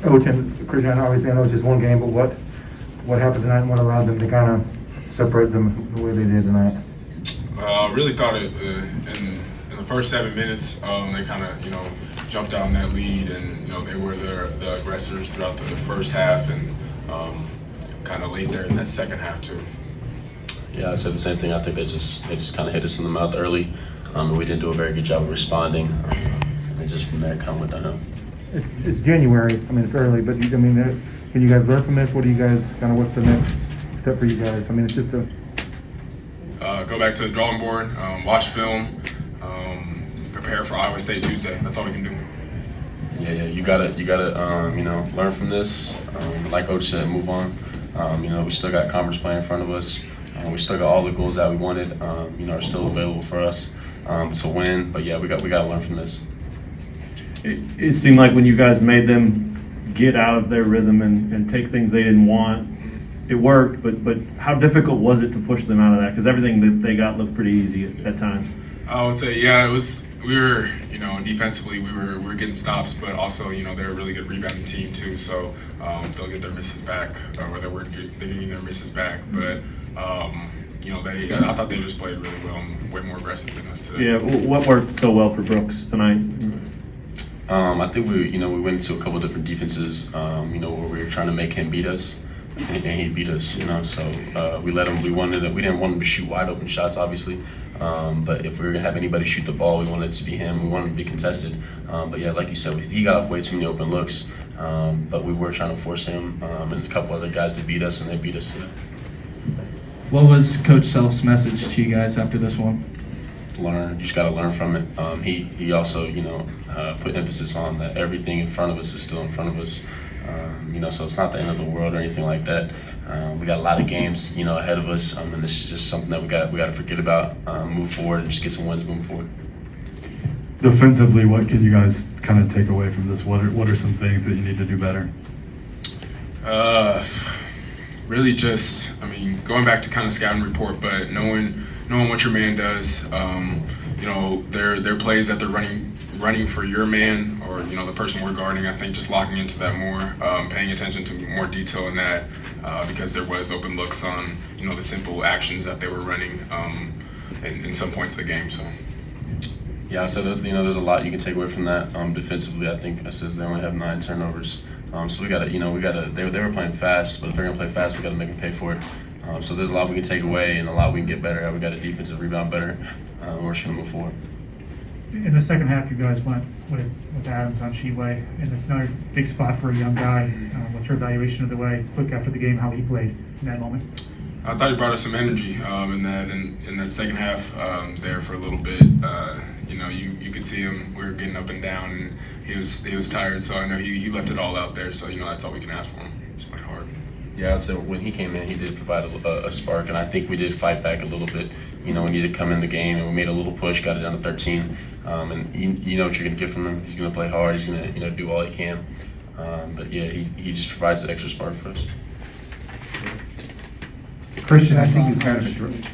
Coach and Christian, obviously I know it's just one game, but what happened tonight and what allowed them to kind of separate them the way they did tonight? Really thought it in the first 7 minutes, they kind of, jumped out on that lead, and they were the aggressors throughout the first half, and kind of late there in that second half too. Yeah, I said the same thing. I think they just kind of hit us in the mouth early. We didn't do a very good job of responding, and just from there, kind of went downhill. It's January. I mean, it's early, but can you guys learn from this? What do you guys what's the next step for you guys? I mean, it's just go back to the drawing board, watch film, prepare for Iowa State Tuesday. That's all we can do. Yeah, you gotta learn from this. Like Coach said, move on. We still got conference play in front of us. We still got all the goals that we wanted. Are still available for us to win. But yeah, we got to learn from this. It seemed like when you guys made them get out of their rhythm and take things they didn't want, it worked. But how difficult was it to push them out of that? Because everything that they got looked pretty easy at times. I would say, yeah, it was. We were, defensively, we were getting stops, but also, they're a really good rebounding team too. So they'll get their misses back, or they're getting their misses back. But I thought they just played really well and way more aggressive than us today. Yeah, what worked so well for Brooks tonight? I think we went into a couple different defenses, where we were trying to make him beat us, and he beat us, so we let him. We didn't want him to shoot wide open shots, obviously, but if we were gonna have anybody shoot the ball, we wanted it to be him. We wanted him to be contested, but yeah, like you said, he got off way too many open looks, but we were trying to force him and a couple other guys to beat us, and they beat us today. What was Coach Self's message to you guys after this one? Learn. You just got to learn from it. He also, put emphasis on that everything in front of us is still in front of us. So it's not the end of the world or anything like that. We got a lot of games, ahead of us, and this is just something that we got to forget about, move forward, and just get some wins moving forward. Defensively, what can you guys kind of take away from this? What are some things that you need to do better? Really just, going back to kind of scouting report, but knowing what your man does, their plays that they're running for your man or, the person we're guarding, I think just locking into that more, paying attention to more detail in that, because there was open looks on, the simple actions that they were running in some points of the game, so. Yeah, so there's a lot you can take away from that. Defensively, I think they only have 9 turnovers. So we gotta, they were playing fast, but if they're gonna play fast, we gotta make them pay for it. So there's a lot we can take away and a lot we can get better at. We got a defensive rebound better. We're just gonna move forward. In the second half, you guys went with Adams on Sheway, and it's another big spot for a young guy. What's your evaluation of the way, quick after the game, how he played in that moment? I thought he brought us some energy in that second half there for a little bit. You could see him. We were getting up and down, and he was tired. So I know he left it all out there. So that's all we can ask for him. It's played hard. Yeah, I'd say when he came in, he did provide a spark, and I think we did fight back a little bit. We needed to come in the game, and we made a little push, got it down to 13. And you know what you're going to get from him. He's going to play hard. He's going to do all he can. But yeah, he just provides the extra spark for us. Christian, I think you kind of addressed.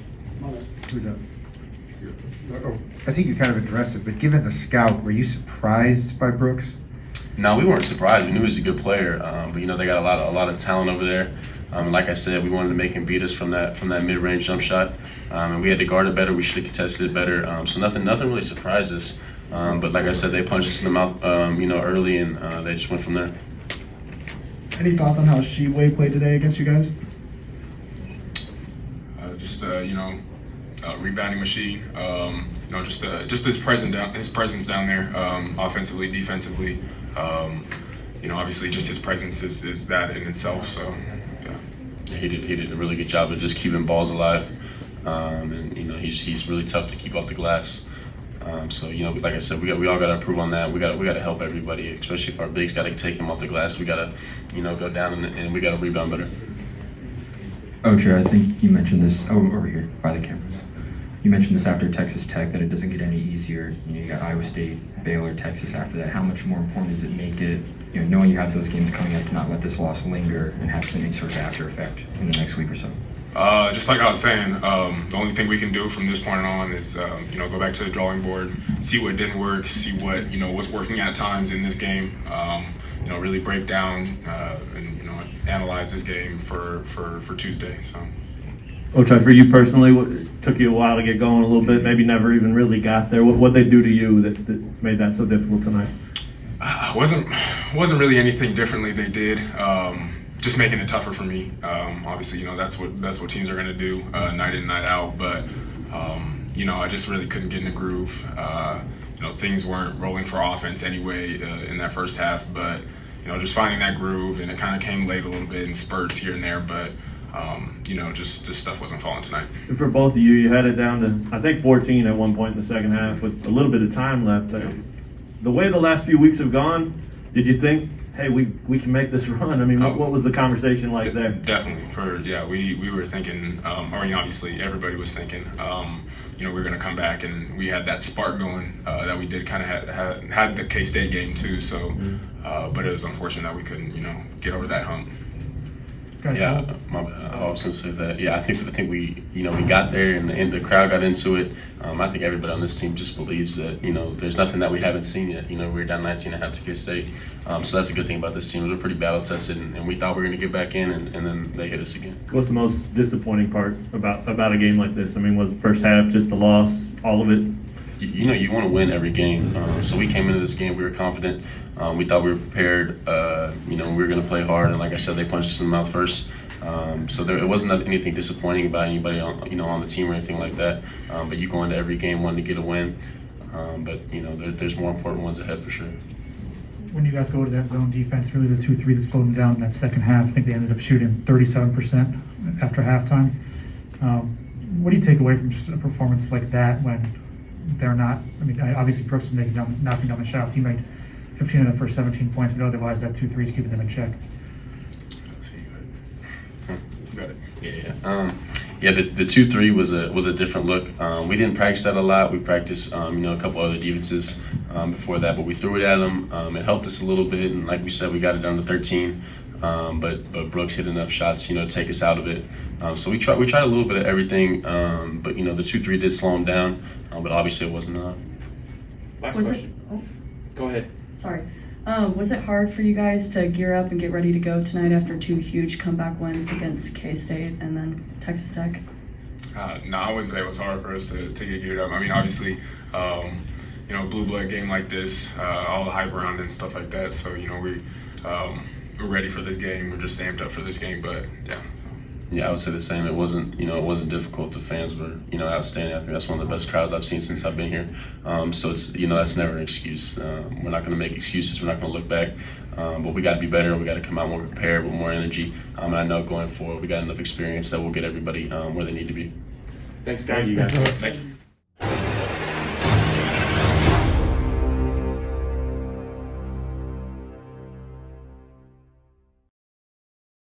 I think you kind of addressed it, but given the scout, were you surprised by Brooks? No, we weren't surprised. We knew he was a good player, but they got a lot of talent over there. Like I said, we wanted to make him beat us from that mid-range jump shot, and we had to guard it better. We should have contested it better. So nothing really surprised us. But like I said, they punched us in the mouth, early, and they just went from there. Any thoughts on how Sheway played today against you guys? Rebounding machine. Just his presence down there, offensively, defensively. Obviously, just his presence is that in itself. So, yeah. He did a really good job of just keeping balls alive, and he's really tough to keep off the glass. So like I said, we all got to improve on that. We got to help everybody, especially if our bigs got to take him off the glass. We got to go down and we got to rebound better. Ochai, I think you mentioned this over here by the cameras. You mentioned this after Texas Tech, that it doesn't get any easier. You got Iowa State, Baylor, Texas after that. How much more important does it make it, knowing you have those games coming up, to not let this loss linger and have some sort of after effect in the next week or so? Just like I was saying, the only thing we can do from this point on is, go back to the drawing board, see what didn't work, see what, was working at times in this game. really break down and analyze this game for Tuesday. So. Ochai, for you personally, it took you a while to get going a little bit, maybe never even really got there. What'd they do to you that made that so difficult tonight? Wasn't really anything differently they did. Just making it tougher for me. Obviously, that's what teams are going to do night in, night out. But I just really couldn't get in the groove. Things weren't rolling for offense anyway in that first half. But just finding that groove, and it kind of came late a little bit in spurts here and there. But just stuff wasn't falling tonight. For both of you, you had it down to, I think, 14 at one point in the second half with a little bit of time left. Yeah. The way the last few weeks have gone, did you think, hey, we can make this run? I mean, what was the conversation like there? Definitely. We were thinking, obviously everybody was thinking, we were going to come back, and we had that spark going that we did kind of had the K-State game too. So, but it was unfortunate that we couldn't, get over that hump. Yeah, my bad. I was gonna say that. Yeah, I think we we got there and the crowd got into it. I think everybody on this team just believes that there's nothing that we haven't seen yet. We were down 19.5 to K-State, so that's a good thing about this team. They're pretty battle tested, and we thought we were gonna get back in, and then they hit us again. What's the most disappointing part about a game like this? I mean, was the first half just the loss, all of it? You want to win every game. So we came into this game, we were confident. We thought we were prepared. We were going to play hard, and like I said, they punched us in the mouth first. So it wasn't anything disappointing about anybody on the team or anything like that. But you go into every game wanting to get a win. But there's more important ones ahead for sure. When you guys go to that zone defense, really the 2-3 that slowed them down in that second half, I think they ended up shooting 37% after halftime. What do you take away from just a performance like that when they're not? I mean, obviously Brooks is knocking down the shots. He made 15 of the first 17 points, but otherwise that 2-3 is keeping them in check. Got it. Yeah. The 2-3 was a different look. We didn't practice that a lot. We practiced a couple other defenses before that, but we threw it at them. It helped us a little bit, and like we said, we got it down to 13. But Brooks hit enough shots, to take us out of it. So we tried a little bit of everything. But the 2-3 did slow him down. But obviously it wasn't enough. Last question. Go ahead. Sorry. Was it hard for you guys to gear up and get ready to go tonight after two huge comeback wins against K-State and then Texas Tech? No, I wouldn't say it was hard for us to get geared up. I mean, obviously, blue blood game like this, all the hype around it and stuff like that. So, we're ready for this game. We're just amped up for this game. But yeah. Yeah, I would say the same. It wasn't difficult. The fans were, outstanding. I think that's one of the best crowds I've seen since I've been here. So it's, that's never an excuse. We're not going to make excuses. We're not going to look back. But we got to be better. We got to come out more prepared with more energy. And I know going forward, we got enough experience that will get everybody where they need to be. Thanks, guys. Thank you.